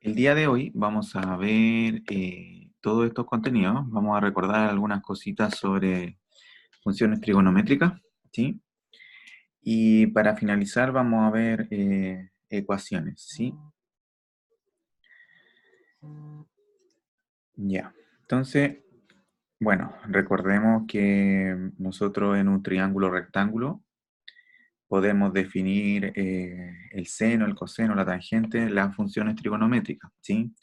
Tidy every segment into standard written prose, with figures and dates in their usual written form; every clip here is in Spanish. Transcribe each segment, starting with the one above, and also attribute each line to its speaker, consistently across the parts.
Speaker 1: El día de hoy vamos a ver todos estos contenidos. Vamos a recordar algunas cositas sobre funciones trigonométricas, ¿sí? Y para finalizar vamos a ver ecuaciones, ¿sí? Ya. Entonces, bueno, recordemos que nosotros en un triángulo rectángulo podemos definir el seno, el coseno, la tangente, las funciones trigonométricas, ¿sí?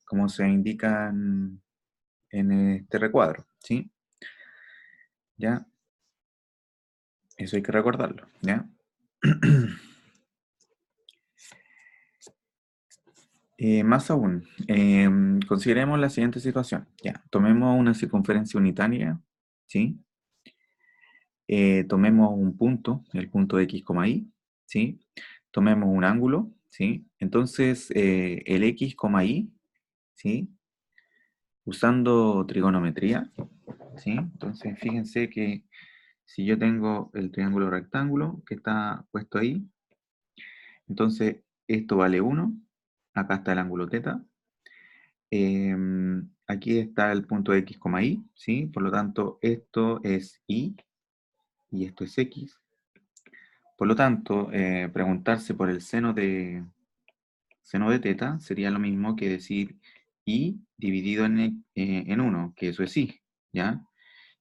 Speaker 1: Como se indican en este recuadro, ¿sí? ¿Ya? Eso hay que recordarlo, ¿ya? Más aún, consideremos la siguiente situación. Ya, tomemos una circunferencia unitaria, ¿sí? Tomemos un punto, el punto X, Y, ¿sí? Tomemos un ángulo, ¿sí? Entonces, el X, Y, ¿sí? Usando trigonometría, ¿sí? Entonces, fíjense que si yo tengo el triángulo rectángulo que está puesto ahí, entonces esto vale 1, acá está el ángulo θ. Aquí está el punto X, Y, ¿sí? Por lo tanto, esto es Y y esto es X. Por lo tanto, preguntarse por el seno de θ sería lo mismo que decir Y dividido en 1, que eso es Y, ¿ya?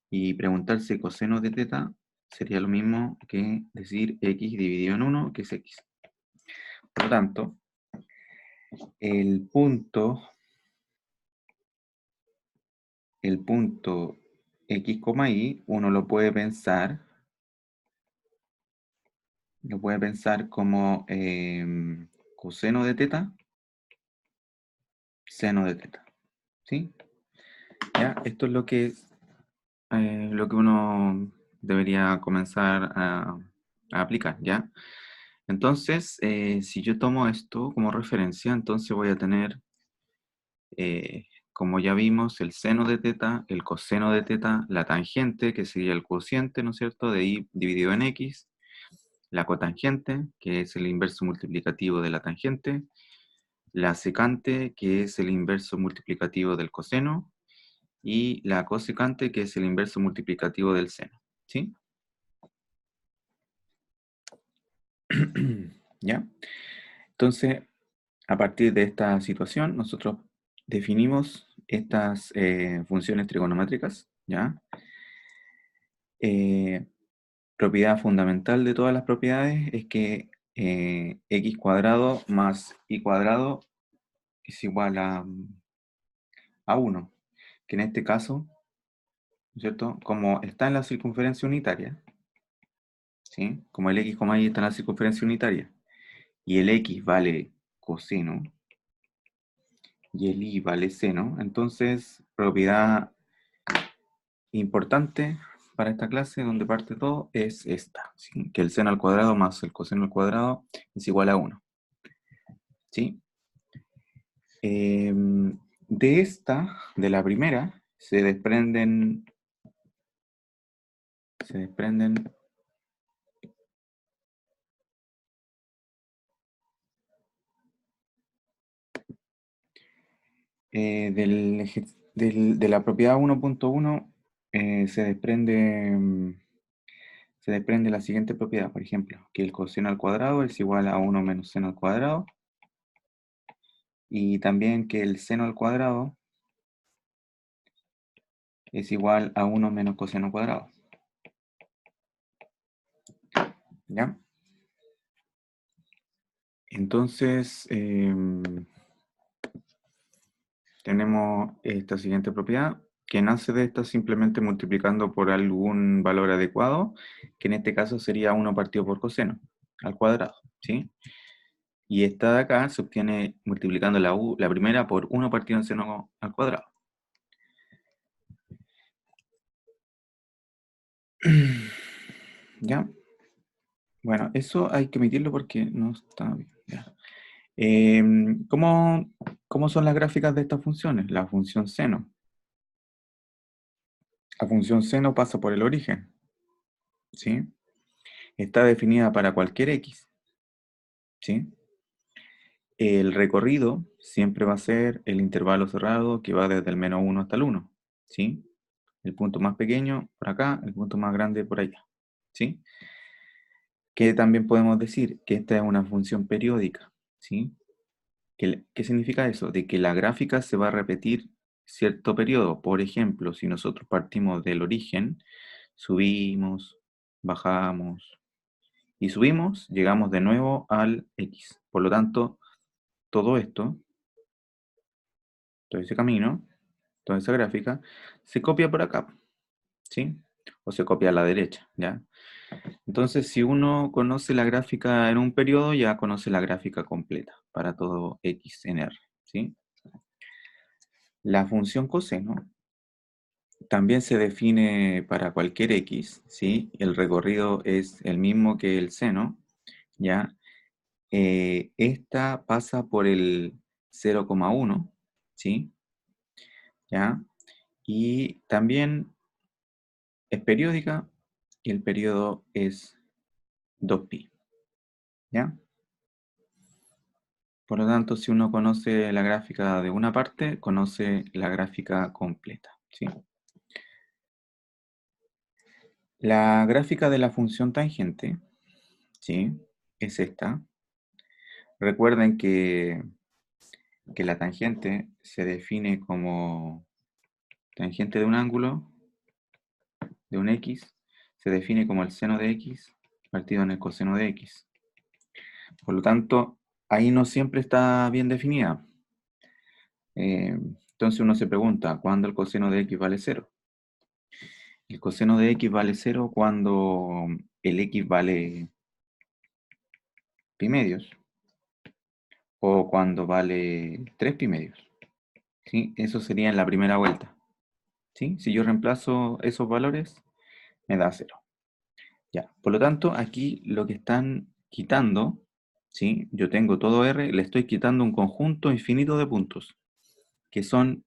Speaker 1: Y preguntarse coseno de θ sería lo mismo que decir X dividido en 1, que es X. Por lo tanto, el punto X, Y, uno lo puede pensar como coseno de θ, seno de θ, ¿sí? ¿Ya? Esto es lo que uno debería comenzar a aplicar, ¿ya? Entonces, si yo tomo esto como referencia, entonces voy a tener, como ya vimos, el seno de θ, el coseno de θ, la tangente, que sería el cociente, ¿no es cierto?, de y dividido en x, la cotangente, que es el inverso multiplicativo de la tangente, la secante, que es el inverso multiplicativo del coseno, y la cosecante, que es el inverso multiplicativo del seno, ¿sí? ¿Ya? Entonces, a partir de esta situación, nosotros definimos estas funciones trigonométricas, ¿ya? Eh, Propiedad fundamental de todas las propiedades es que x cuadrado más y cuadrado es igual a 1, que en este caso, ¿cierto? Como está en la circunferencia unitaria, ¿sí? Como el X, Y está en la circunferencia unitaria, y el X vale coseno, y el Y vale seno, entonces, propiedad importante para esta clase, donde parte todo, es esta, ¿sí? Que el seno al cuadrado más el coseno al cuadrado es igual a 1, ¿sí? De esta, de la primera, se desprenden de la propiedad 1.1 se desprende la siguiente propiedad, por ejemplo, que el coseno al cuadrado es igual a 1 menos seno al cuadrado, y también que el seno al cuadrado es igual a 1 menos coseno al cuadrado. ¿Ya? Entonces, tenemos esta siguiente propiedad, que nace de esta simplemente multiplicando por algún valor adecuado, que en este caso sería 1 partido por coseno al cuadrado, ¿sí? Y esta de acá se obtiene multiplicando la primera por 1 partido en seno al cuadrado. ¿Ya? Bueno, eso hay que omitirlo porque no está bien. Ya. ¿Cómo son las gráficas de estas funciones? La función seno. La función seno pasa por el origen, ¿sí? Está definida para cualquier x, ¿sí? El recorrido siempre va a ser el intervalo cerrado que va desde el -1 hasta el 1, ¿sí? El punto más pequeño por acá, el punto más grande por allá, ¿sí? Que también podemos decir que esta es una función periódica, ¿sí? ¿Qué significa eso? De que la gráfica se va a repetir cierto periodo. Por ejemplo, si nosotros partimos del origen, subimos, bajamos y subimos, llegamos de nuevo al X. Por lo tanto, todo esto, todo ese camino, toda esa gráfica, se copia por acá, ¿sí? O se copia a la derecha, ¿ya? Entonces, si uno conoce la gráfica en un periodo, ya conoce la gráfica completa para todo X en R, ¿sí? La función coseno también se define para cualquier X, ¿sí? El recorrido es el mismo que el seno, ¿ya? Esta pasa por el 0,1, ¿sí? ¿Ya? Y también es periódica y el periodo es 2pi, ¿ya? Por lo tanto, si uno conoce la gráfica de una parte, conoce la gráfica completa, ¿sí? La gráfica de la función tangente, ¿sí? Es esta. Recuerden que la tangente se define como tangente de un ángulo, de un X, se define como el seno de X partido en el coseno de X. Por lo tanto, ahí no siempre está bien definida. Entonces uno se pregunta, ¿cuándo el coseno de X vale 0? El coseno de X vale 0 cuando el X vale pi medios o cuando vale 3 pi medios, ¿sí? Eso sería en la primera vuelta, ¿sí? Si yo reemplazo esos valores, me da 0. Ya, por lo tanto, aquí lo que están quitando, ¿sí? Yo tengo todo R, le estoy quitando un conjunto infinito de puntos, que son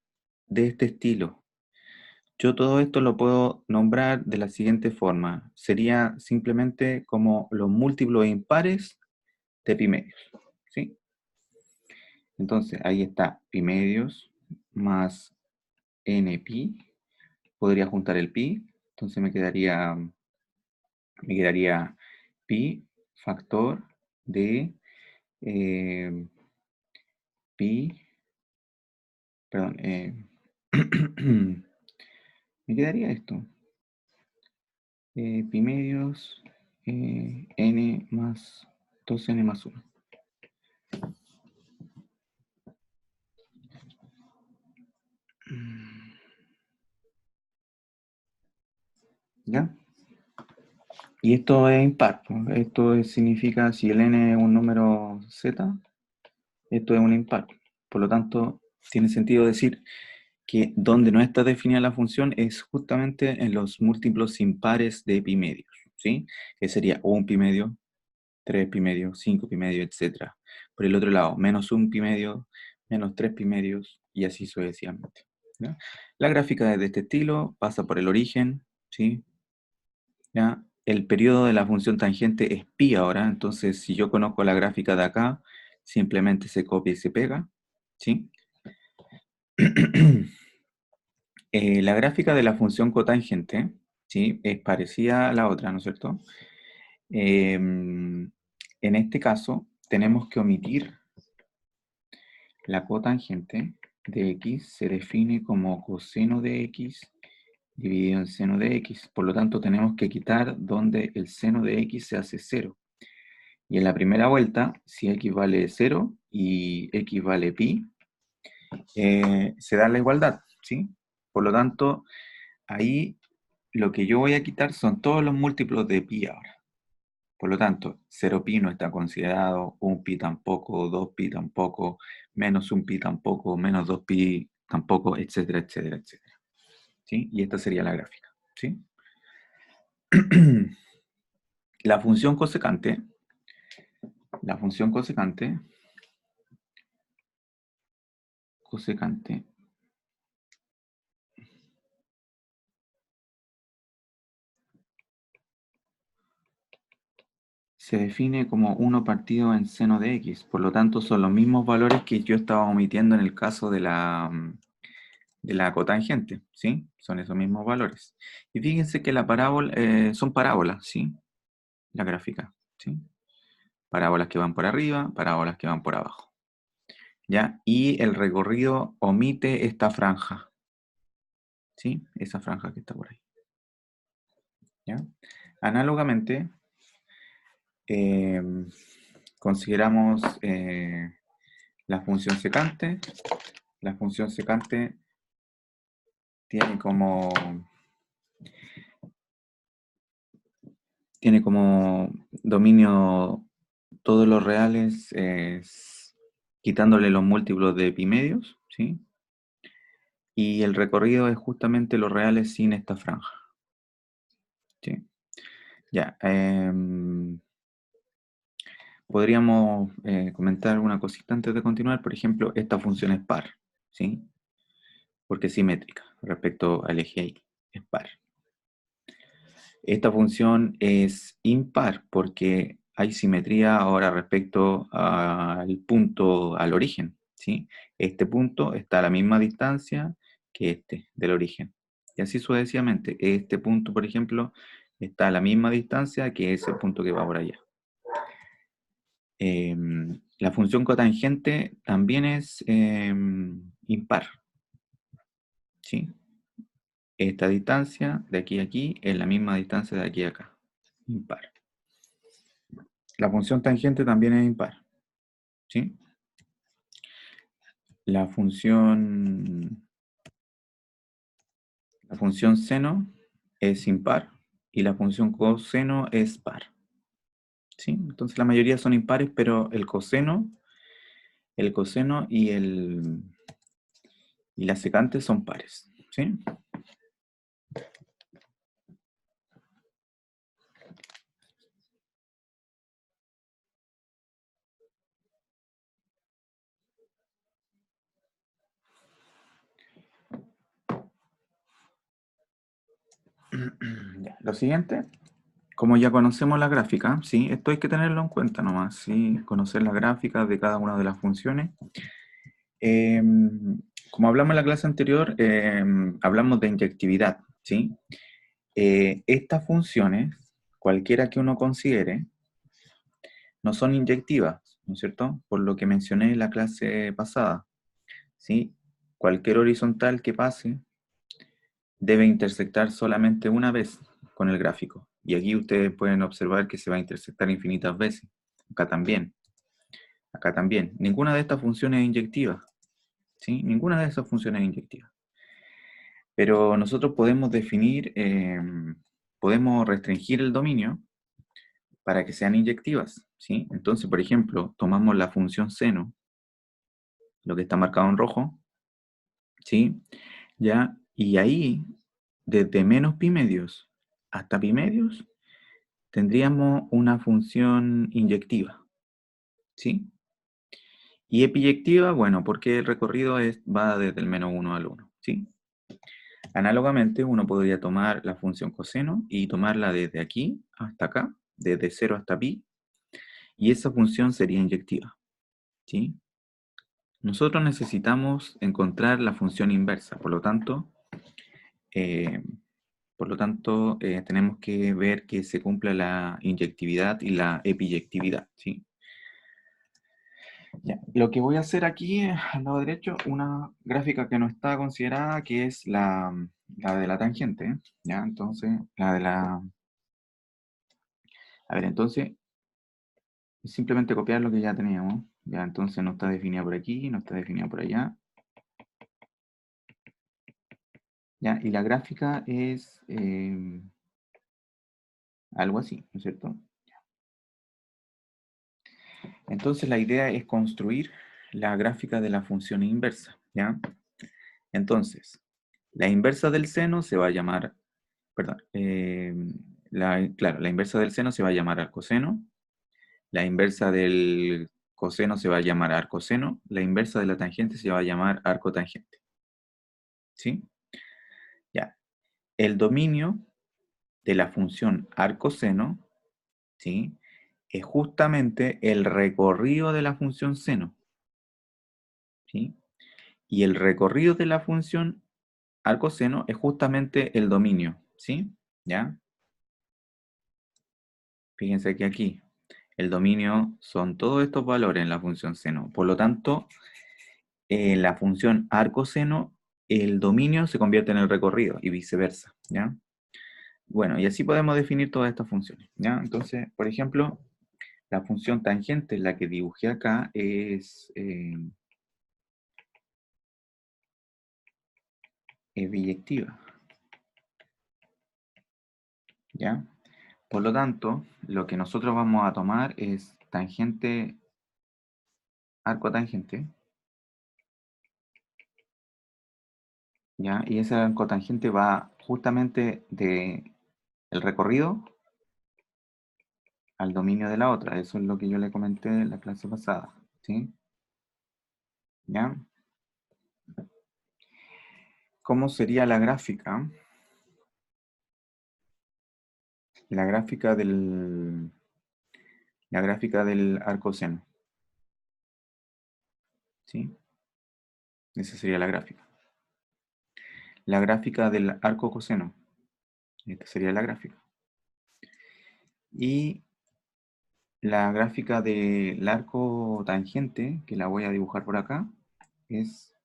Speaker 1: de este estilo. Yo todo esto lo puedo nombrar de la siguiente forma. Sería simplemente como los múltiplos impares de pi medios, ¿sí? Entonces, ahí está pi medios más n pi. Podría juntar el pi, entonces me quedaría pi factor de pi, perdón, me quedaría esto, pi medios n más 2n más 1. ¿Ya? Y esto es impar, pues. Esto significa, si el n es un número z, esto es un impar. Por lo tanto, tiene sentido decir que donde no está definida la función es justamente en los múltiplos impares de pi medios, ¿sí? Que sería 1 pi medio, 3 pi medio, 5 pi medio, etc. Por el otro lado, menos 1 pi medio, menos 3 pi medios, y así sucesivamente, ¿ya? La gráfica es de este estilo, pasa por el origen, ¿sí? ¿Ya? El periodo de la función tangente es pi ahora, entonces si yo conozco la gráfica de acá, simplemente se copia y se pega, ¿sí? La gráfica de la función cotangente, ¿sí? Es parecida a la otra, ¿no es cierto? En este caso, tenemos que omitir la cotangente de x, se define como coseno de x dividido en seno de x. Por lo tanto, tenemos que quitar donde el seno de x se hace 0. Y en la primera vuelta, si x vale 0 y x vale pi, se da la igualdad, ¿sí? Por lo tanto, ahí lo que yo voy a quitar son todos los múltiplos de pi ahora. Por lo tanto, 0 pi no está considerado, 1 pi tampoco, 2 pi tampoco, menos 1 pi tampoco, menos 2 pi tampoco, etcétera, etcétera, etcétera. ¿Sí? Y esta sería la gráfica, ¿sí? La función cosecante, la función cosecante se define como 1 partido en seno de x. Por lo tanto, son los mismos valores que yo estaba omitiendo en el caso de la cotangente, ¿sí? Son esos mismos valores. Y fíjense que la parábola, son parábolas, ¿sí? La gráfica, ¿sí? Parábolas que van por arriba, parábolas que van por abajo. ¿Ya? Y el recorrido omite esta franja, ¿sí? Esa franja que está por ahí. ¿Ya? Análogamente, consideramos la función secante. La función secante tiene como dominio todos los reales, quitándole los múltiplos de pi medios, ¿sí? Y el recorrido es justamente los reales sin esta franja, ¿sí? Ya, podríamos comentar una cosita antes de continuar. Por ejemplo, esta función es par, ¿sí? Porque es simétrica respecto al eje Y, es par. Esta función es impar porque hay simetría ahora respecto al punto, al origen, ¿sí? Este punto está a la misma distancia que este del origen. Y así sucesivamente. Este punto, por ejemplo, está a la misma distancia que ese punto que va por allá. La función cotangente también es impar, ¿sí? Esta distancia de aquí a aquí es la misma distancia de aquí a acá, impar. La función tangente también es impar, ¿sí? La función seno es impar y la función coseno es par, ¿sí? Entonces la mayoría son impares, pero el coseno y la secante son pares, ¿sí? Ya, lo siguiente, como ya conocemos la gráfica, ¿sí? Esto hay que tenerlo en cuenta nomás, ¿sí? Conocer las gráficas de cada una de las funciones. Como hablamos en la clase anterior, hablamos de inyectividad, ¿sí? Estas funciones, cualquiera que uno considere, no son inyectivas, ¿no es cierto? Por lo que mencioné en la clase pasada, ¿sí? Cualquier horizontal que pase debe intersectar solamente una vez con el gráfico. Y aquí ustedes pueden observar que se va a intersectar infinitas veces. Acá también. Acá también. Ninguna de estas funciones es inyectiva, ¿sí? Ninguna de esas funciones es inyectiva. Pero nosotros podemos definir, podemos restringir el dominio para que sean inyectivas, ¿sí? Entonces, por ejemplo, tomamos la función seno, lo que está marcado en rojo, ¿sí? Ya, y ahí, desde menos pi medios hasta pi medios, tendríamos una función inyectiva, ¿sí? Y epiyectiva, bueno, porque el recorrido va desde el menos 1 al 1, ¿sí? Análogamente, uno podría tomar la función coseno y tomarla desde aquí hasta acá, desde 0 hasta pi, y esa función sería inyectiva, ¿sí? Nosotros necesitamos encontrar la función inversa, eh, tenemos que ver que se cumpla la inyectividad y la epiyectividad, ¿sí? Ya, lo que voy a hacer aquí, al lado derecho, una gráfica que no está considerada, que es la de la tangente, ¿eh? ¿Ya? Entonces, a ver, entonces, simplemente copiar lo que ya teníamos, ya, entonces no está definida por aquí, no está definida por allá, ya, y la gráfica es algo así, ¿no es cierto? Entonces, la idea es construir la gráfica de la función inversa, ¿ya? Entonces, la inversa del seno se va a llamar, perdón, claro, la inversa del seno se va a llamar arcoseno, la inversa del coseno se va a llamar arcoseno, la inversa de la tangente se va a llamar arcotangente, ¿sí? Ya, el dominio de la función arcoseno, ¿sí? es justamente el recorrido de la función seno, ¿sí? Y el recorrido de la función arcoseno es justamente el dominio, ¿sí? ¿Ya? Fíjense que aquí el dominio son todos estos valores en la función seno. Por lo tanto, en la función arcoseno, el dominio se convierte en el recorrido y viceversa, ¿ya? Bueno, y así podemos definir todas estas funciones, ¿ya? Entonces, por ejemplo, la función tangente, la que dibujé acá, es biyectiva, ¿ya? Por lo tanto, lo que nosotros vamos a tomar es tangente, arco tangente, ¿ya? Y ese arco tangente va justamente de el recorrido al dominio de la otra. Eso es lo que yo le comenté en la clase pasada, ¿sí? ¿Ya? ¿Cómo sería la gráfica? La gráfica del arco seno, ¿sí? Esa sería la gráfica. La gráfica del arco coseno, esta sería la gráfica. Y la gráfica del arco tangente, que la voy a dibujar por acá, es,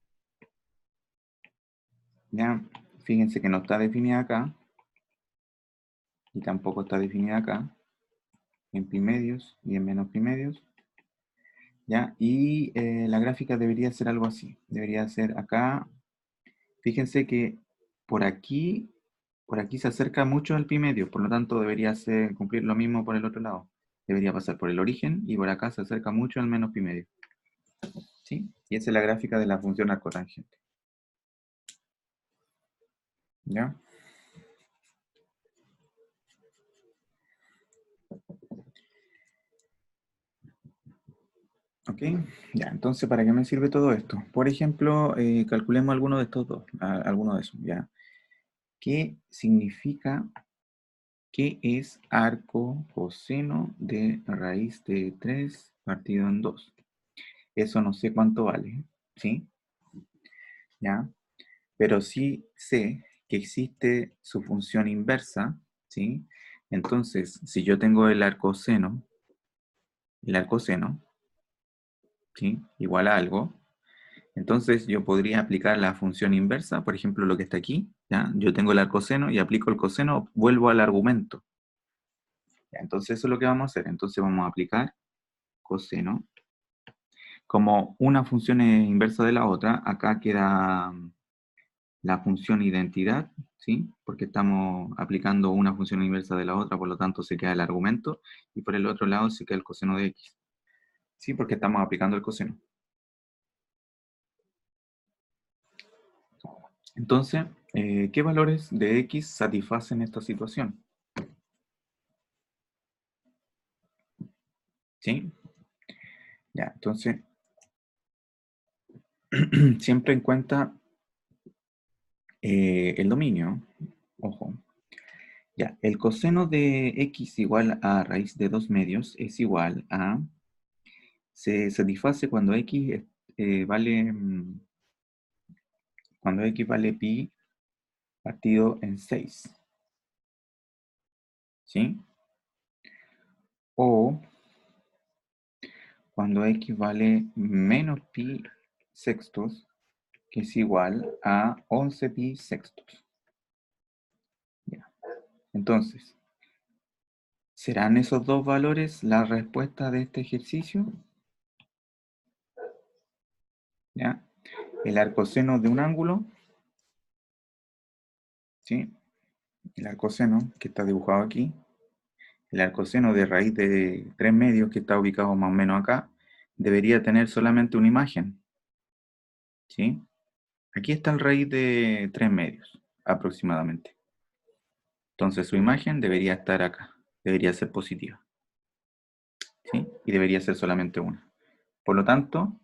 Speaker 1: ya, fíjense que no está definida acá, y tampoco está definida acá, en pi medios y en menos pi medios, ¿ya? Y la gráfica debería ser algo así, debería ser acá, fíjense que por aquí, por aquí se acerca mucho al pi medio, por lo tanto debería cumplir lo mismo por el otro lado. Debería pasar por el origen y por acá se acerca mucho al menos pi medio, ¿sí? Y esa es la gráfica de la función arcotangente, ¿ya? Ok, ya, entonces, ¿para qué me sirve todo esto? Por ejemplo, calculemos alguno de estos dos, alguno de esos, ¿ya? ¿Qué significa, qué es arco coseno de raíz de 3 partido en 2? Eso no sé cuánto vale, ¿sí? ¿Ya? Pero sí sé que existe su función inversa, ¿sí? Entonces, si yo tengo el arcoseno, ¿sí? Igual a algo, entonces yo podría aplicar la función inversa, por ejemplo, lo que está aquí, ¿ya? Yo tengo el arcoseno y aplico el coseno, vuelvo al argumento. ¿Ya? Entonces eso es lo que vamos a hacer. Entonces vamos a aplicar coseno. Como una función es inversa de la otra, acá queda la función identidad, ¿sí? Porque estamos aplicando una función inversa de la otra, por lo tanto se queda el argumento, y por el otro lado se queda el coseno de x. ¿Sí? Porque estamos aplicando el coseno. Entonces, ¿qué valores de x satisfacen esta situación? ¿Sí? Ya, entonces, siempre en cuenta el dominio. Ojo. Ya, el coseno de x igual a raíz de 2 medios es igual a... Se satisface cuando x vale... cuando x vale pi partido en 6. ¿Sí? O cuando x vale menos pi sextos, que es igual a 11 pi sextos. Ya. Entonces, ¿serán esos dos valores la respuesta de este ejercicio? ¿Ya? El arcoseno de un ángulo, ¿sí? El arcoseno que está dibujado aquí, el arcoseno de raíz de 3 medios que está ubicado más o menos acá, debería tener solamente una imagen, ¿sí? Aquí está el raíz de 3 medios, aproximadamente. Entonces su imagen debería estar acá, debería ser positiva, ¿sí? Y debería ser solamente una. Por lo tanto,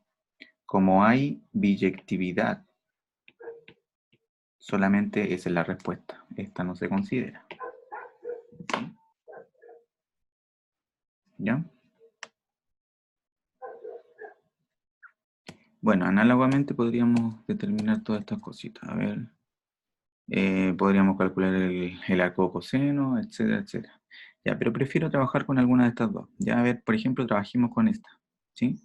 Speaker 1: como hay biyectividad, solamente esa es la respuesta. Esta no se considera. ¿Ya? Bueno, análogamente podríamos determinar todas estas cositas. A ver, podríamos calcular el arco coseno, etcétera, etcétera. Ya, pero prefiero trabajar con alguna de estas dos. Ya, a ver, por ejemplo, trabajemos con esta. ¿Sí?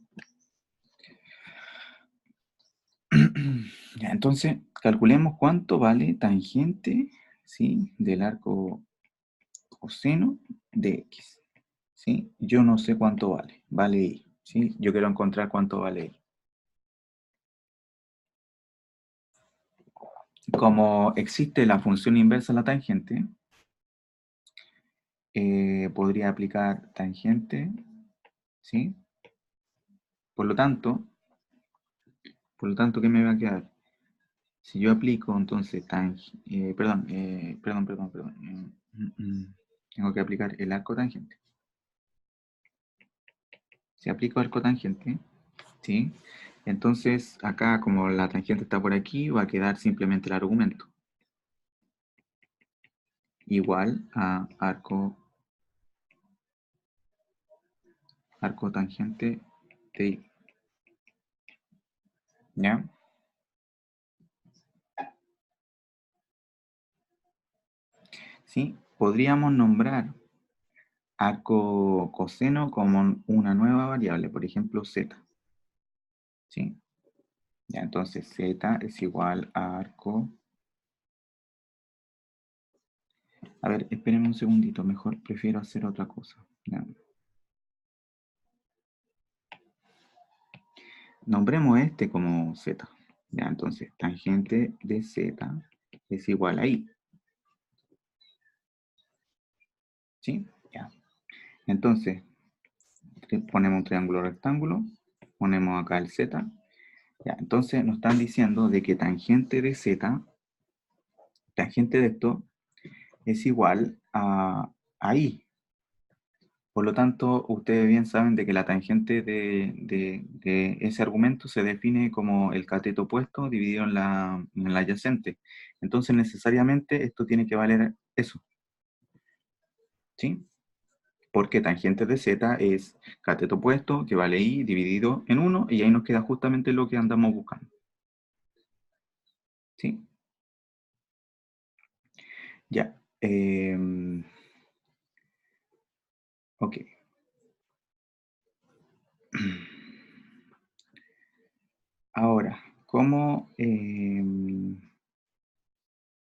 Speaker 1: Ya, entonces, calculemos cuánto vale tangente, ¿sí?, del arco coseno de X. ¿Sí? Yo no sé cuánto vale. Vale Y. ¿Sí? Yo quiero encontrar cuánto vale Y. Como existe la función inversa a la tangente, podría aplicar tangente, ¿sí? Por lo tanto, ¿qué me va a quedar? Si yo aplico entonces tengo que aplicar el arco tangente. Si aplico arco tangente, ¿sí? Entonces acá, como la tangente está por aquí, va a quedar simplemente el argumento. Igual a arco tangente de Y. ¿Ya? ¿Sí? Podríamos nombrar arco coseno como una nueva variable, por ejemplo, z. ¿Sí? Ya, entonces z es igual a arco. A ver, espérenme un segundito, mejor prefiero hacer otra cosa. Ya. Nombremos este como z. Ya, entonces, tangente de z es igual a y. ¿Sí? Ya. Entonces, ponemos un triángulo rectángulo, ponemos acá el z. Ya, entonces nos están diciendo de que tangente de z, tangente de esto, es igual a y. Por lo tanto, ustedes bien saben de que la tangente de ese argumento se define como el cateto opuesto dividido en la adyacente. Entonces, necesariamente esto tiene que valer eso. ¿Sí? Porque tangente de z es cateto opuesto, que vale y dividido en 1, y ahí nos queda justamente lo que andamos buscando. ¿Sí? Ya. Ok. Ahora, ¿cómo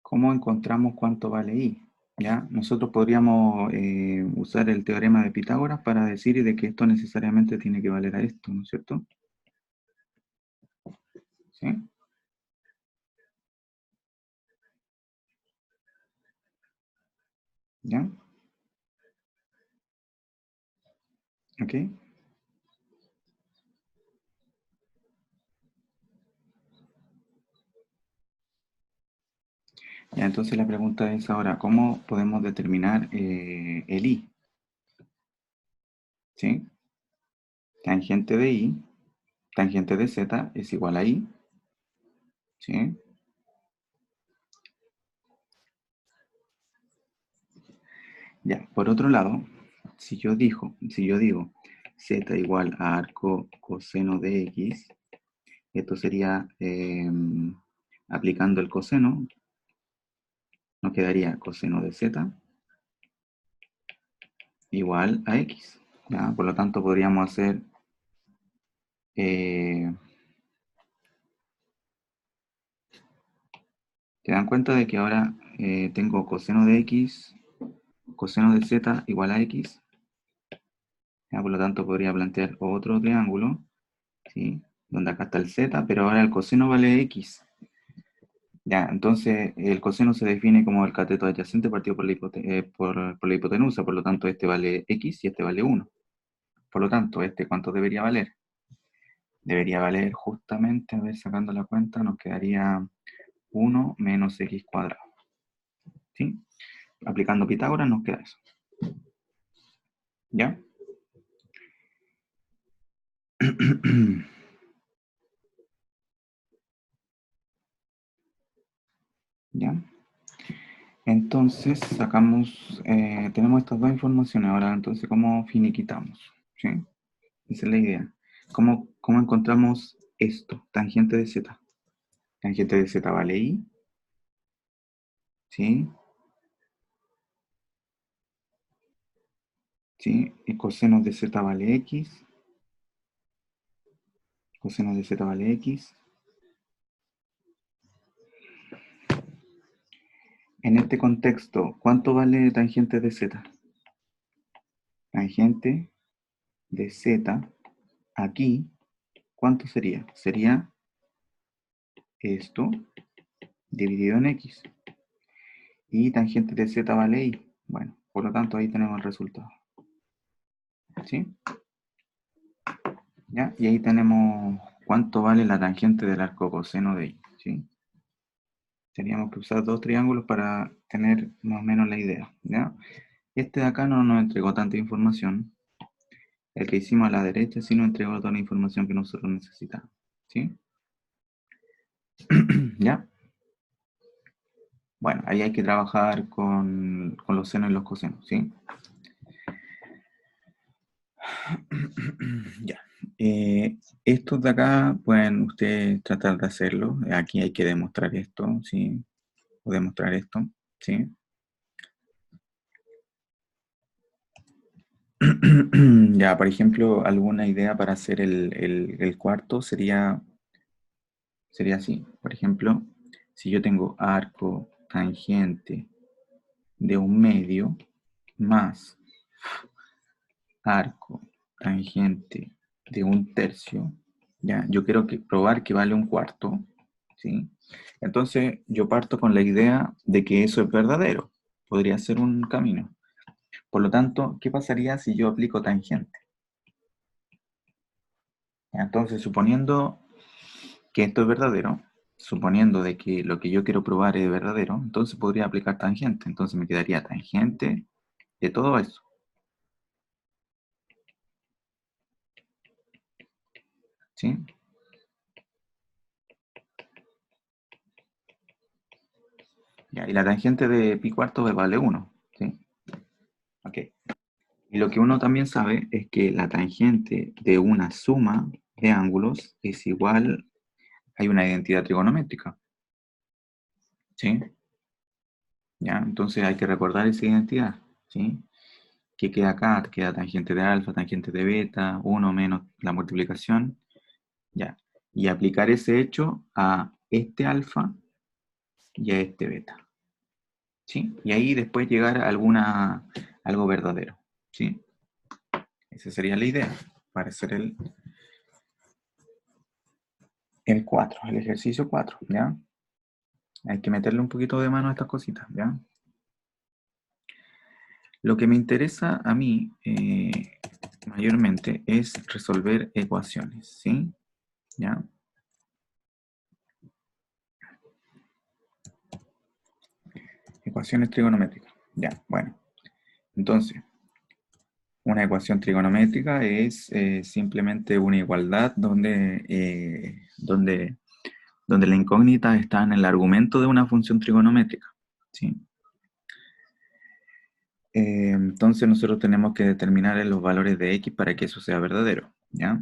Speaker 1: encontramos cuánto vale y? ¿Ya? Nosotros podríamos usar el teorema de Pitágoras para decir de que esto necesariamente tiene que valer a esto, ¿no es cierto? ¿Sí? ¿Ya? ¿Ok? Ya, entonces la pregunta es ahora, ¿cómo podemos determinar el i? ¿Sí? Tangente de i, tangente de z es igual a i. ¿Sí? Ya, por otro lado, si yo digo z igual a arco coseno de x, esto sería aplicando el coseno, nos quedaría coseno de z igual a x. ¿Ya? Por lo tanto, podríamos hacer ¿te dan cuenta de que ahora tengo coseno de x, coseno de z igual a x? ¿Ya? Por lo tanto, podría plantear otro triángulo, ¿sí?, donde acá está el z, pero ahora el coseno vale x. Ya, entonces el coseno se define como el cateto adyacente partido por la hipotenusa, por lo tanto este vale x y este vale 1. Por lo tanto, este ¿cuánto debería valer? Debería valer justamente, a ver, sacando la cuenta, nos quedaría 1 menos x cuadrado. ¿Sí? Aplicando Pitágoras nos queda eso. ¿Ya? ¿Ya? Entonces sacamos, tenemos estas dos informaciones ahora, entonces ¿cómo finiquitamos? ¿Sí? Esa es la idea. ¿Cómo encontramos esto? Tangente de z. Tangente de z vale i, ¿sí? ¿Sí? Y coseno de z vale x. Coseno de z vale x. En este contexto, ¿cuánto vale tangente de z? Tangente de z aquí, ¿cuánto sería? Sería esto dividido en x. Y tangente de z vale i. Bueno, por lo tanto ahí tenemos el resultado. ¿Sí? ¿Ya? Y ahí tenemos cuánto vale la tangente del arco coseno de i. ¿Sí? Teníamos que usar dos triángulos para tener más o menos la idea. ¿Ya? Este de acá no nos entregó tanta información. El que hicimos a la derecha sí nos entregó toda la información que nosotros necesitamos. ¿Sí? ¿Ya? Bueno, ahí hay que trabajar con los senos y los cosenos. ¿Sí? Ya. Estos de acá pueden ustedes tratar de hacerlo. Aquí hay que demostrar esto, ¿sí? O demostrar esto, ¿sí? Ya, por ejemplo, alguna idea para hacer el cuarto sería así. Por ejemplo, si yo tengo arco tangente de un medio más arco tangente de un tercio, ya, yo quiero probar que vale un cuarto, ¿sí? Entonces yo parto con la idea de que eso es verdadero. Podría ser un camino. Por lo tanto, ¿qué pasaría si yo aplico tangente? Entonces, suponiendo que esto es verdadero, suponiendo de que lo que yo quiero probar es verdadero, entonces podría aplicar tangente. Entonces me quedaría tangente de todo eso. ¿Sí? Ya, y la tangente de pi cuarto vale 1. ¿Sí? Ok. Y lo que uno también sabe es que la tangente de una suma de ángulos es igual, hay una identidad trigonométrica. ¿Sí? ¿Ya? Entonces hay que recordar esa identidad. ¿Sí? ¿Qué queda acá? Queda tangente de alfa, tangente de beta, 1 menos la multiplicación. Ya. Y aplicar ese hecho a este alfa y a este beta. ¿Sí? Y ahí después llegar a algo verdadero. ¿Sí? Esa sería la idea para hacer el 4, el ejercicio 4, ¿ya? Hay que meterle un poquito de mano a estas cositas, ¿ya? Lo que me interesa a mí mayormente es resolver ecuaciones, ¿sí? ¿Ya? Ecuaciones trigonométricas. Ya, bueno. Entonces, una ecuación trigonométrica es simplemente una igualdad donde la incógnita está en el argumento de una función trigonométrica, ¿sí? Entonces nosotros tenemos que determinar los valores de x para que eso sea verdadero, ¿ya?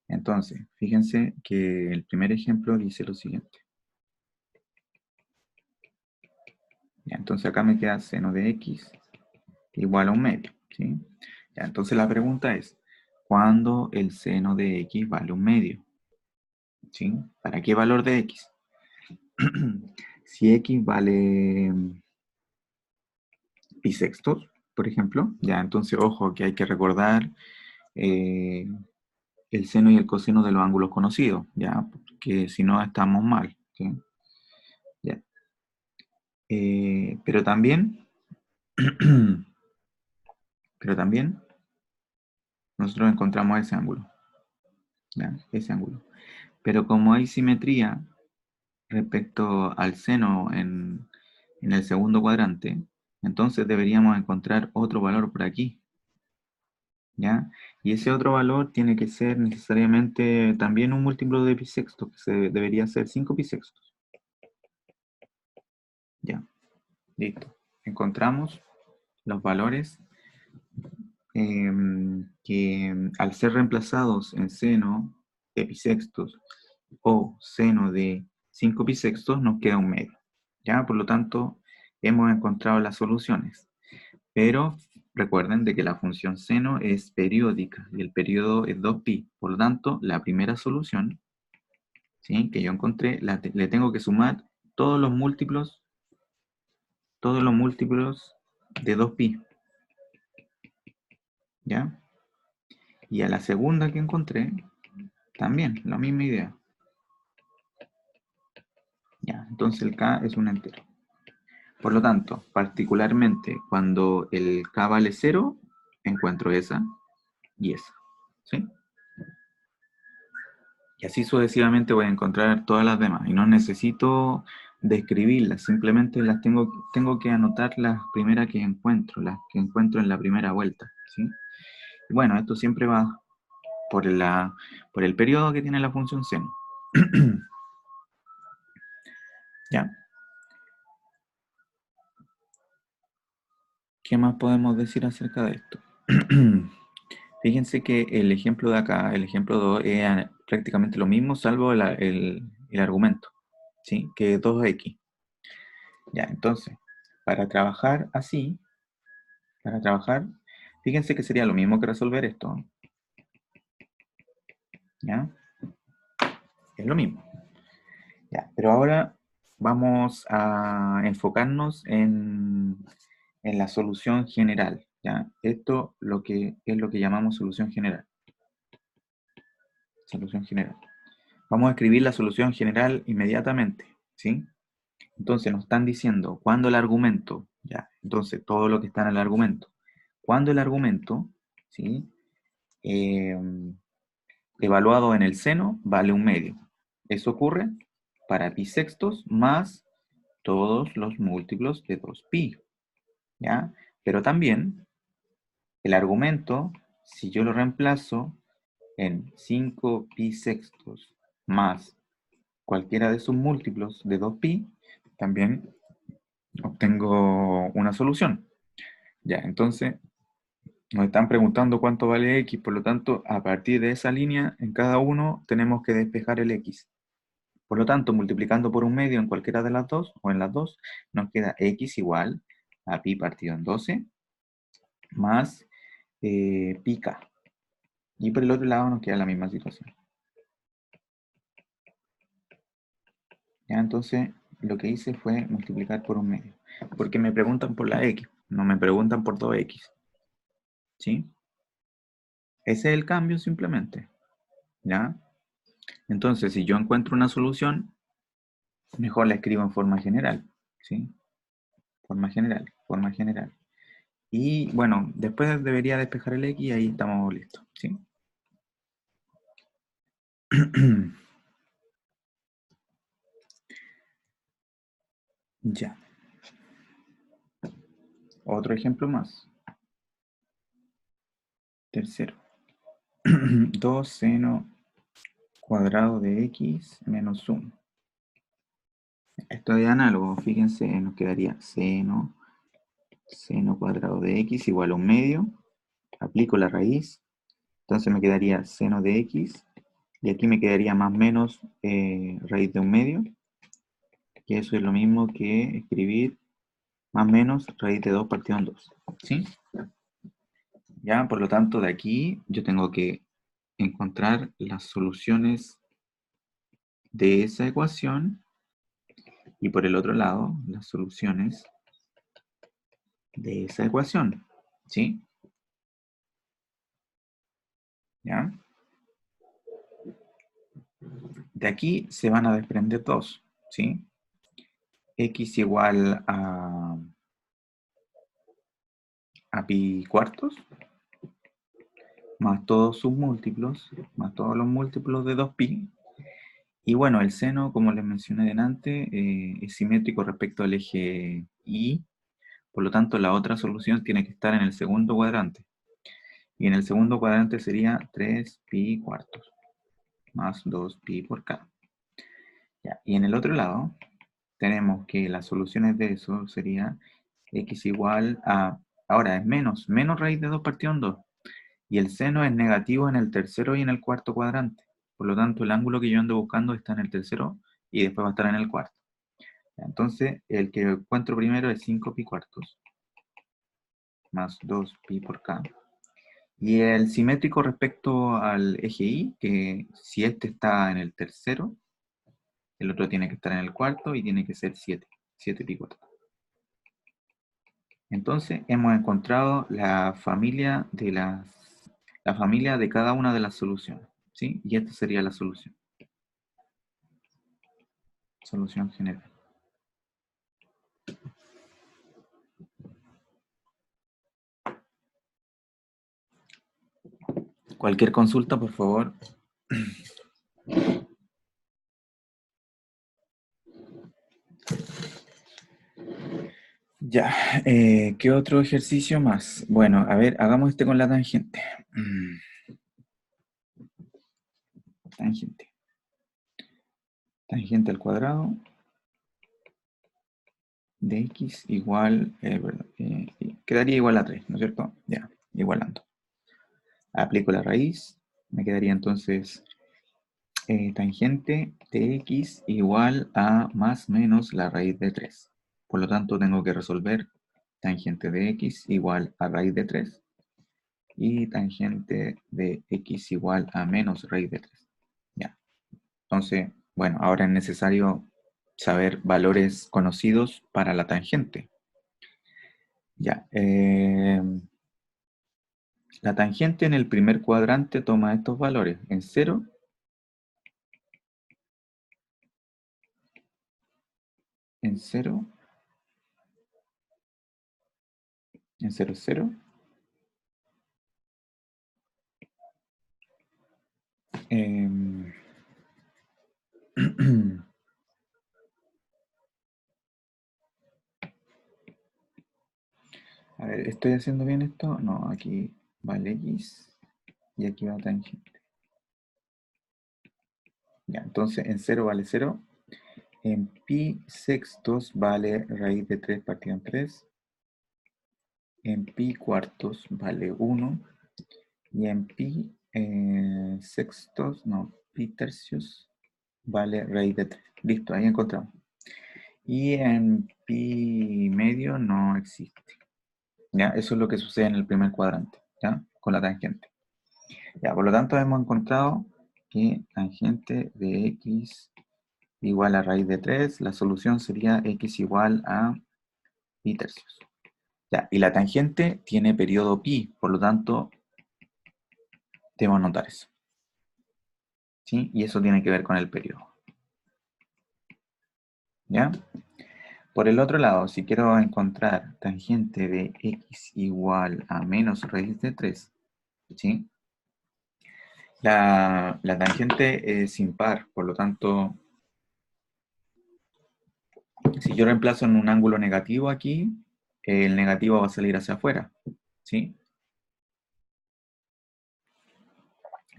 Speaker 1: Entonces, fíjense que el primer ejemplo dice lo siguiente. Ya, entonces acá me queda seno de x igual a un medio, ¿sí? Ya, entonces la pregunta es, ¿cuándo el seno de x vale un medio? ¿Sí? ¿Para qué valor de x? Si x vale pi sextos, por ejemplo, ya, entonces ojo que hay que recordar eh, el seno y el coseno de los ángulos conocidos, ya, porque si no estamos mal, ¿sí? Ya. Pero también, pero también nosotros encontramos ese ángulo, ¿ya? Ese ángulo. Pero como hay simetría respecto al seno en el segundo cuadrante, entonces deberíamos encontrar otro valor por aquí, ¿ya? Y ese otro valor tiene que ser necesariamente también un múltiplo de pi sexto, que debería ser 5 pi sextos, ¿ya? Listo. Encontramos los valores que al ser reemplazados en seno de pi sextos o seno de 5 pi sextos nos queda un medio. ¿Ya? Por lo tanto, hemos encontrado las soluciones. Pero recuerden de que la función seno es periódica y el periodo es 2pi. Por lo tanto, la primera solución, ¿sí?, que yo encontré, le tengo que sumar todos los múltiplos de 2pi. ¿Ya? Y a la segunda que encontré, también, la misma idea. Ya, entonces el k es un entero. Por lo tanto, particularmente cuando el k vale 0, encuentro esa y esa. ¿Sí? Y así sucesivamente voy a encontrar todas las demás. Y no necesito describirlas, simplemente las tengo que anotar las primeras que encuentro, las que encuentro en la primera vuelta. ¿Sí? Y bueno, esto siempre va por el periodo que tiene la función seno. ¿Ya? ¿Qué más podemos decir acerca de esto? Fíjense que el ejemplo de acá, el ejemplo 2, es prácticamente lo mismo, salvo el argumento, ¿sí? Que es 2x. Ya, entonces, para trabajar así, fíjense que sería lo mismo que resolver esto, ¿ya? Es lo mismo. Ya, pero ahora vamos a enfocarnos en la solución general, ¿ya? Esto es lo que llamamos solución general. Solución general. Vamos a escribir la solución general inmediatamente, ¿sí? Entonces nos están diciendo cuando el argumento, ya, entonces todo lo que está en el argumento, cuando el argumento, ¿sí?, evaluado en el seno vale un medio. Eso ocurre para pi sextos más todos los múltiplos de 2pi, ¿ya? Pero también el argumento, si yo lo reemplazo en 5 pi sextos más cualquiera de sus múltiplos de 2pi, también obtengo una solución. Ya, entonces nos están preguntando cuánto vale x, por lo tanto, a partir de esa línea, en cada uno tenemos que despejar el x. Por lo tanto, multiplicando por un medio en cualquiera de las dos, o en las dos, nos queda x igual a pi partido en 12 más pi k. Y por el otro lado nos queda la misma situación. Ya, entonces, lo que hice fue multiplicar por un medio. Porque me preguntan por la x, no me preguntan por 2x. ¿Sí? Ese es el cambio simplemente. ¿Ya? Entonces, si yo encuentro una solución, mejor la escribo en forma general. ¿Sí? Forma general, forma general. Y bueno, después debería despejar el x y ahí estamos listos. ¿Sí? Ya. Otro ejemplo más. Tercero. 2 seno cuadrado de x menos 1. Esto es análogo, fíjense, nos quedaría seno cuadrado de x igual a un medio. Aplico la raíz, entonces me quedaría seno de x, y aquí me quedaría más menos raíz de un medio, que eso es lo mismo que escribir más menos raíz de 2 partido en 2. ¿Sí? Ya, por lo tanto, de aquí yo tengo que encontrar las soluciones de esa ecuación y por el otro lado, las soluciones de esa ecuación. ¿Sí? ¿Ya? De aquí se van a desprender dos. ¿Sí? X igual a pi cuartos, más todos sus múltiplos, más todos los múltiplos de 2pi. Y bueno, el seno, como les mencioné delante, es simétrico respecto al eje Y, por lo tanto la otra solución tiene que estar en el segundo cuadrante. Y en el segundo cuadrante sería 3pi cuartos, más 2pi por k. Ya, y en el otro lado tenemos que las soluciones de eso sería x igual a, ahora es menos raíz de 2 partido en 2. Y el seno es negativo en el tercero y en el cuarto cuadrante. Por lo tanto, el ángulo que yo ando buscando está en el tercero y después va a estar en el cuarto. Entonces, el que encuentro primero es 5 pi cuartos más 2 pi por k. Y el simétrico respecto al eje Y, que si este está en el tercero, el otro tiene que estar en el cuarto y tiene que ser 7 pi cuartos. Entonces, hemos encontrado la familia de cada una de las soluciones, ¿sí? Y esta sería la solución. Solución general. Cualquier consulta, por favor. Ya, ¿qué otro ejercicio más? Bueno, a ver, hagamos este con la tangente. Tangente. Tangente al cuadrado de x igual, quedaría igual a 3, ¿no es cierto? Ya, igualando. Aplico la raíz, me quedaría entonces tangente de x igual a más menos la raíz de 3. Por lo tanto, tengo que resolver tangente de x igual a raíz de 3 y tangente de x igual a menos raíz de 3. Ya. Entonces, bueno, ahora es necesario saber valores conocidos para la tangente. Ya. La tangente en el primer cuadrante toma estos valores en 0, en 0, en 0, 0. A ver, ¿estoy haciendo bien esto? No, aquí vale x y aquí va tangente. Ya, entonces en 0 vale 0. En pi sextos vale raíz de 3 partido en 3. En pi cuartos vale 1. Y en pi sextos, no, pi tercios vale raíz de 3. Listo, ahí encontramos. Y en pi medio no existe. ¿Ya? Eso es lo que sucede en el primer cuadrante, ¿ya? Con la tangente. Ya, por lo tanto hemos encontrado que tangente de x igual a raíz de 3, la solución sería x igual a pi tercios. Ya, y la tangente tiene periodo pi, por lo tanto debemos notar eso. ¿Sí? Y eso tiene que ver con el periodo. ¿Ya? Por el otro lado, si quiero encontrar tangente de x igual a menos raíz de 3, ¿sí? La tangente es impar, por lo tanto, si yo reemplazo en un ángulo negativo aquí, el negativo va a salir hacia afuera, ¿sí?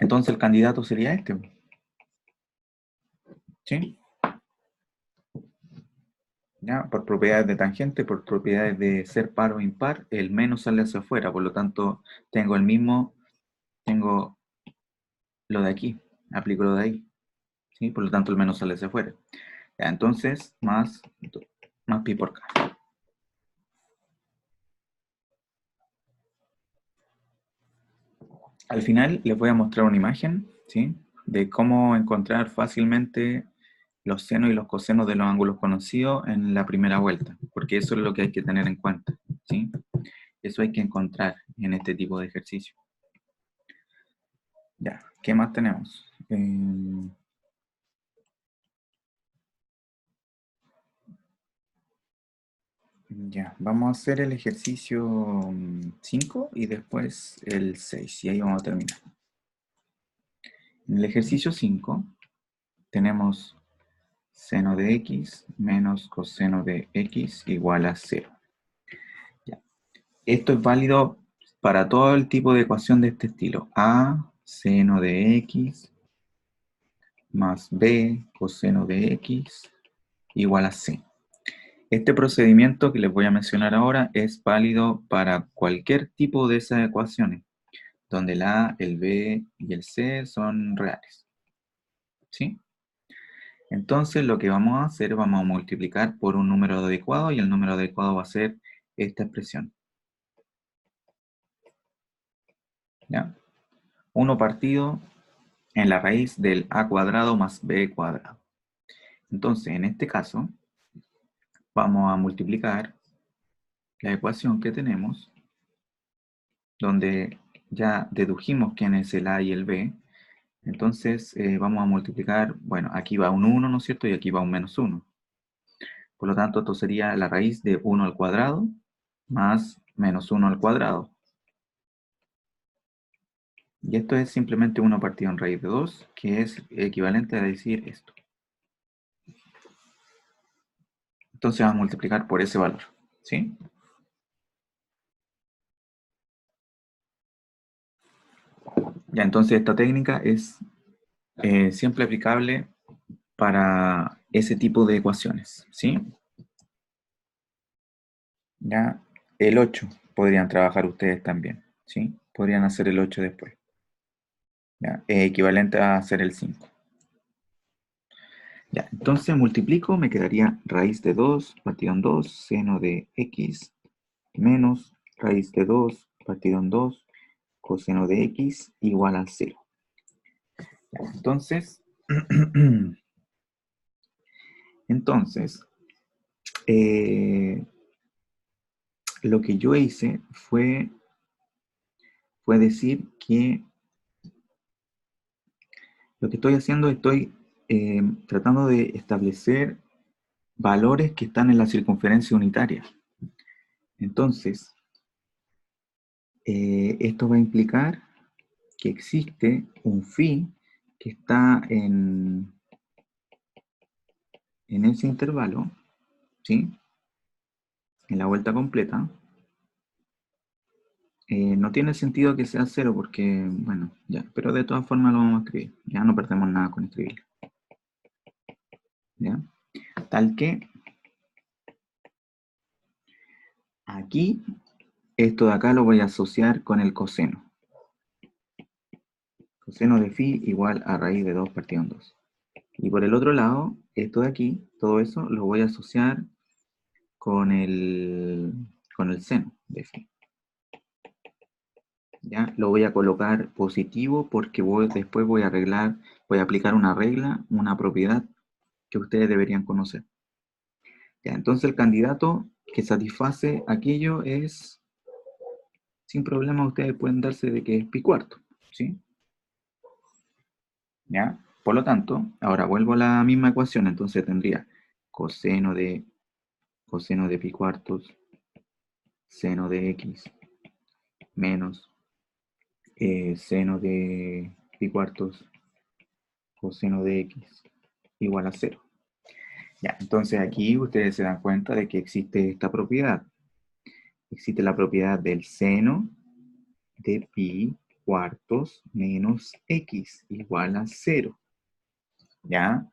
Speaker 1: Entonces el candidato sería este, ¿sí? ¿Ya? Por propiedades de tangente, por propiedades de ser par o impar, el menos sale hacia afuera, por lo tanto, tengo el mismo, tengo lo de aquí, aplico lo de ahí, ¿sí? Por lo tanto, el menos sale hacia afuera. Ya, entonces, más pi por k. Al final les voy a mostrar una imagen, ¿sí? De cómo encontrar fácilmente los senos y los cosenos de los ángulos conocidos en la primera vuelta, porque eso es lo que hay que tener en cuenta, ¿sí? Eso hay que encontrar en este tipo de ejercicio. Ya, ¿qué más tenemos? Ya, vamos a hacer el ejercicio 5 y después el 6 y ahí vamos a terminar. En el ejercicio 5 tenemos seno de x menos coseno de x igual a 0. Ya. Esto es válido para todo el tipo de ecuación de este estilo. A seno de x más b coseno de x igual a c. Este procedimiento que les voy a mencionar ahora es válido para cualquier tipo de esas ecuaciones, donde el A, el B y el C son reales. ¿Sí? Entonces lo que vamos a hacer, vamos a multiplicar por un número adecuado y el número adecuado va a ser esta expresión. ¿Ya? 1 partido en la raíz del A cuadrado más B cuadrado. Entonces, en este caso, vamos a multiplicar la ecuación que tenemos, donde ya dedujimos quién es el A y el B. Entonces, vamos a multiplicar, bueno, aquí va un 1, ¿no es cierto? Y aquí va un menos 1. Por lo tanto, esto sería la raíz de 1 al cuadrado más menos 1 al cuadrado. Y esto es simplemente 1 partido en raíz de 2, que es equivalente a decir esto. Entonces vamos a multiplicar por ese valor, ¿sí? Ya, entonces esta técnica es siempre aplicable para ese tipo de ecuaciones, ¿sí? Ya, el 8 podrían trabajar ustedes también, ¿sí? Podrían hacer el 8 después. Ya, equivalente a hacer el 5. Ya, entonces multiplico, me quedaría raíz de 2 partido en 2, seno de x, menos raíz de 2 partido en 2, coseno de x igual a 0. Ya, entonces lo que yo hice fue decir que lo que estoy haciendo, estoy tratando de establecer valores que están en la circunferencia unitaria. Entonces, esto va a implicar que existe un phi que está en ese intervalo, ¿sí? En la vuelta completa. No tiene sentido que sea 0 porque, bueno, ya, pero de todas formas lo vamos a escribir. Ya no perdemos nada con escribirlo. ¿Ya? Tal que aquí, esto de acá lo voy a asociar con el coseno. Coseno de phi igual a raíz de 2 partido en 2. Y por el otro lado, esto de aquí, todo eso lo voy a asociar con el seno de phi. ¿Ya? Lo voy a colocar positivo porque después voy a aplicar una regla, una propiedad que ustedes deberían conocer. ¿Ya? Entonces el candidato que satisface aquello es, sin problema ustedes pueden darse de que es pi cuarto, ¿sí? ¿Ya? Por lo tanto, ahora vuelvo a la misma ecuación, entonces tendría coseno de pi cuartos, seno de x, menos seno de pi cuartos, coseno de x, igual a 0. Ya, entonces aquí ustedes se dan cuenta de que existe esta propiedad. Existe la propiedad del seno de pi cuartos menos x igual a 0. ¿Ya?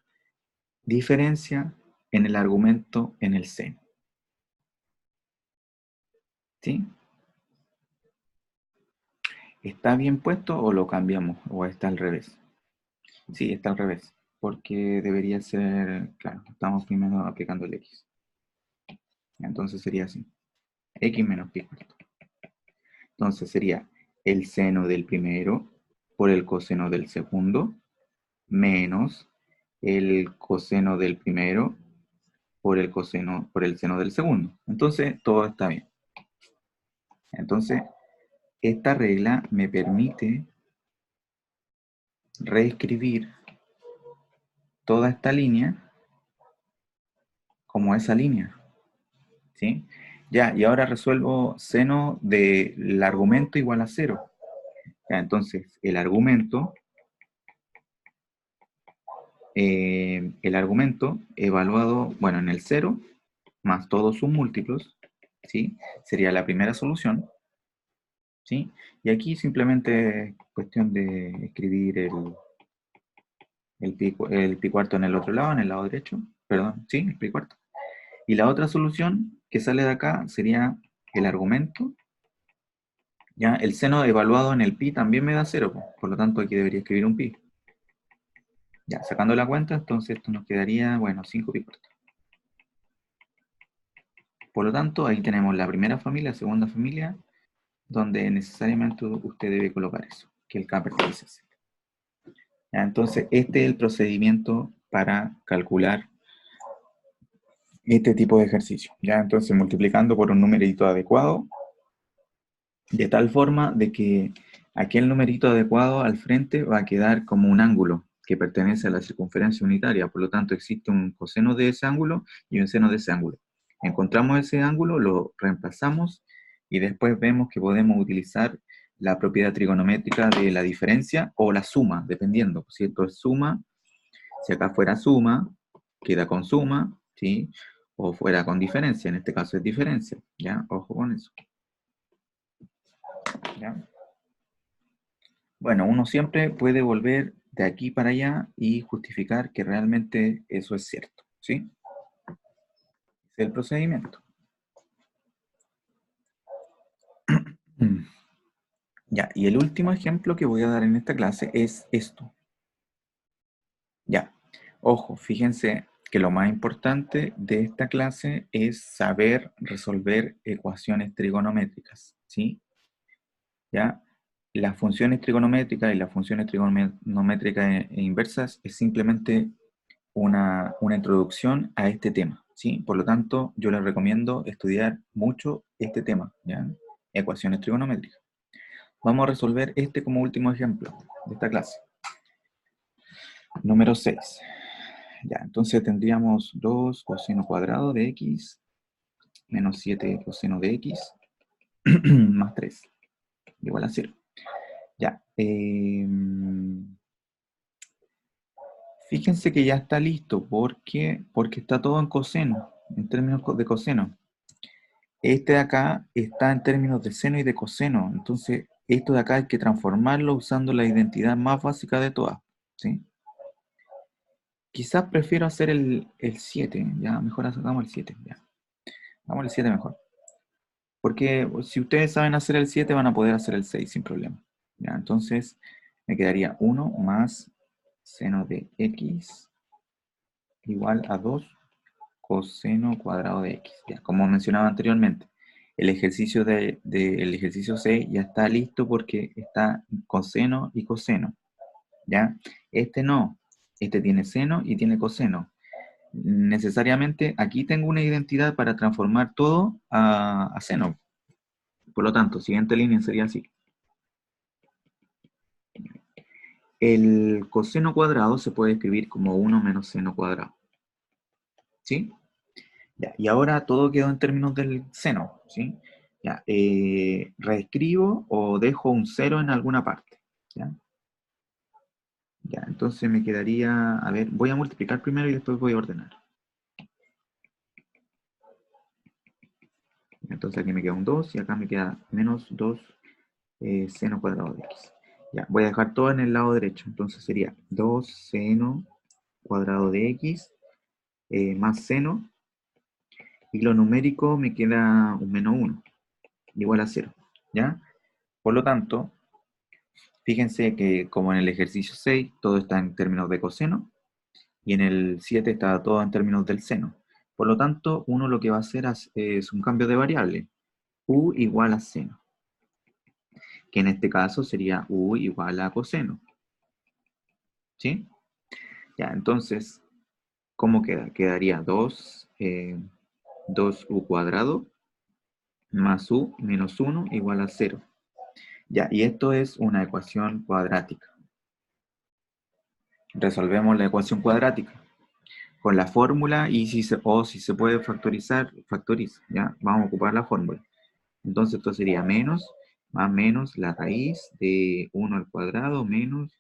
Speaker 1: Diferencia en el argumento en el seno. ¿Sí? ¿Está bien puesto o lo cambiamos? ¿O está al revés? Sí, está al revés. Porque debería ser, claro, estamos primero aplicando el x. Entonces sería así. X menos pi cuarto. Entonces sería el seno del primero por el coseno del segundo menos el coseno del primero por el seno del segundo. Entonces todo está bien. Entonces esta regla me permite reescribir toda esta línea como esa línea, ¿sí? Ya, y ahora resuelvo seno del argumento igual a 0. Ya, entonces, el argumento evaluado, bueno, en el 0, más todos sus múltiplos, ¿sí? Sería la primera solución, ¿sí? Y aquí simplemente es cuestión de escribir el pi cuarto en el otro lado, en el lado derecho, perdón, sí, el pi cuarto. Y la otra solución que sale de acá sería el argumento. Ya, el seno evaluado en el pi también me da 0, por lo tanto aquí debería escribir un pi. Ya, sacando la cuenta, entonces esto nos quedaría, bueno, 5 pi cuarto. Por lo tanto, ahí tenemos la primera familia, la segunda familia, donde necesariamente usted debe colocar eso, que el K pertenece a Z. Ya, entonces, este es el procedimiento para calcular este tipo de ejercicio. Ya, entonces, multiplicando por un numerito adecuado, de tal forma de que aquel numerito adecuado al frente va a quedar como un ángulo que pertenece a la circunferencia unitaria. Por lo tanto, existe un coseno de ese ángulo y un seno de ese ángulo. Encontramos ese ángulo, lo reemplazamos y después vemos que podemos utilizar la propiedad trigonométrica de la diferencia o la suma, dependiendo. Si esto es suma, si acá fuera suma, queda con suma, ¿sí? O fuera con diferencia, en este caso es diferencia, ¿ya? Ojo con eso. ¿Ya? Bueno, uno siempre puede volver de aquí para allá y justificar que realmente eso es cierto, ¿sí? Es el procedimiento. Ya, y el último ejemplo que voy a dar en esta clase es esto. Ya, ojo, fíjense que lo más importante de esta clase es saber resolver ecuaciones trigonométricas, ¿sí? Ya, las funciones trigonométricas y las funciones trigonométricas e inversas es simplemente una introducción a este tema, ¿sí? Por lo tanto, yo les recomiendo estudiar mucho este tema, ¿ya? Ecuaciones trigonométricas. Vamos a resolver este como último ejemplo de esta clase. Número 6. Ya, entonces tendríamos 2 coseno cuadrado de x menos 7 coseno de x más 3 igual a 0. Ya. Fíjense que ya está listo. Porque está todo en coseno, en términos de coseno. Este de acá está en términos de seno y de coseno. Entonces, esto de acá hay que transformarlo usando la identidad más básica de todas, ¿sí? Quizás prefiero hacer el 7. Ya, mejor hagamos el 7. Ya. Hagamos el 7 mejor. Porque si ustedes saben hacer el 7, van a poder hacer el 6 sin problema. Ya, entonces, me quedaría 1 más seno de x igual a 2 coseno cuadrado de x. Ya, como mencionaba anteriormente, el ejercicio el ejercicio 6 ya está listo porque está coseno y coseno. ¿Ya? Este no. Este tiene seno y tiene coseno. Necesariamente aquí tengo una identidad para transformar todo a seno. Por lo tanto, siguiente línea sería así. El coseno cuadrado se puede escribir como 1 menos seno cuadrado. ¿Sí? Ya, y ahora todo quedó en términos del seno, ¿sí? Ya, reescribo o dejo un 0 en alguna parte, ¿ya? Ya, entonces me quedaría, a ver, voy a multiplicar primero y después voy a ordenar. Entonces aquí me queda un 2 y acá me queda menos 2 seno cuadrado de x. Ya, voy a dejar todo en el lado derecho, entonces sería 2 seno cuadrado de x más seno, y lo numérico me queda un menos 1, igual a 0, ¿ya? Por lo tanto, fíjense que como en el ejercicio 6 todo está en términos de coseno y en el 7 está todo en términos del seno. Por lo tanto, uno lo que va a hacer es un cambio de variable. U igual a seno, que en este caso sería U igual a coseno. ¿Sí? Ya, entonces, ¿cómo queda? Quedaría 2u cuadrado más u menos 1 igual a 0. Ya, y esto es una ecuación cuadrática. Resolvemos la ecuación cuadrática con la fórmula y si se puede factorizar, factoriza, ¿ya? Vamos a ocupar la fórmula. Entonces esto sería menos, más menos la raíz de 1 al cuadrado menos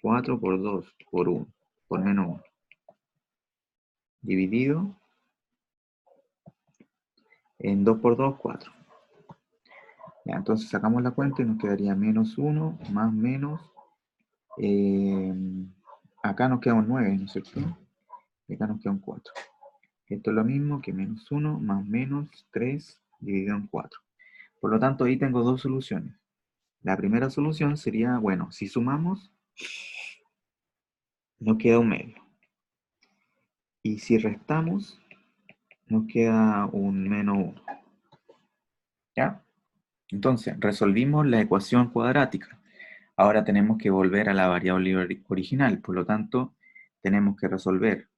Speaker 1: 4 por 2 por 1, por menos 1. Dividido en 2 por 2, 4. Ya, entonces sacamos la cuenta y nos quedaría menos 1 más menos. Acá nos queda un 9, ¿no es cierto? Y acá nos queda un 4. Esto es lo mismo que menos 1 más menos 3 dividido en 4. Por lo tanto, ahí tengo dos soluciones. La primera solución sería, bueno, si sumamos, nos queda un medio. Y si restamos, nos queda un menos 1. ¿Ya? Entonces, resolvimos la ecuación cuadrática. Ahora tenemos que volver a la variable original. Por lo tanto, tenemos que resolver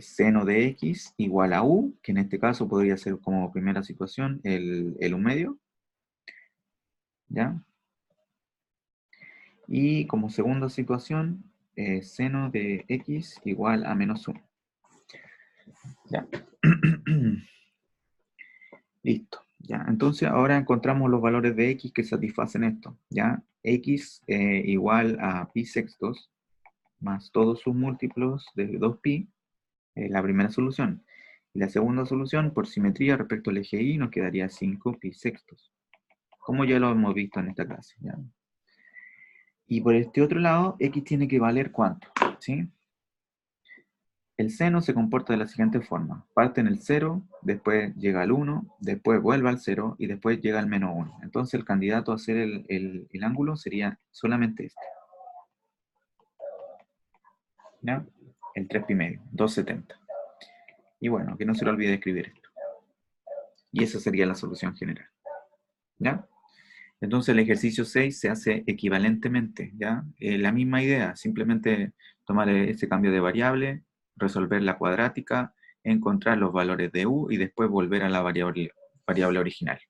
Speaker 1: seno de x igual a u, que en este caso podría ser como primera situación el 1/2. ¿Ya? Y como segunda situación, seno de x igual a menos 1. ¿Ya? Listo. ¿Ya? Entonces ahora encontramos los valores de x que satisfacen esto. ¿Ya? X igual a pi sextos más todos sus múltiplos de 2pi, la primera solución. Y la segunda solución, por simetría respecto al eje y, nos quedaría 5 pi sextos. Como ya lo hemos visto en esta clase. ¿Ya? Y por este otro lado, x tiene que valer ¿cuánto? ¿Sí? El seno se comporta de la siguiente forma. Parte en el 0, después llega al 1, después vuelve al 0 y después llega al menos 1. Entonces el candidato a hacer el ángulo sería solamente este. ¿Ya? El 3pi medio, 270. Y bueno, que no se le olvide escribir esto. Y esa sería la solución general. ¿Ya? Entonces el ejercicio 6 se hace equivalentemente, ¿ya? La misma idea, simplemente tomar ese cambio de variable, resolver la cuadrática, encontrar los valores de u y después volver a la variable original.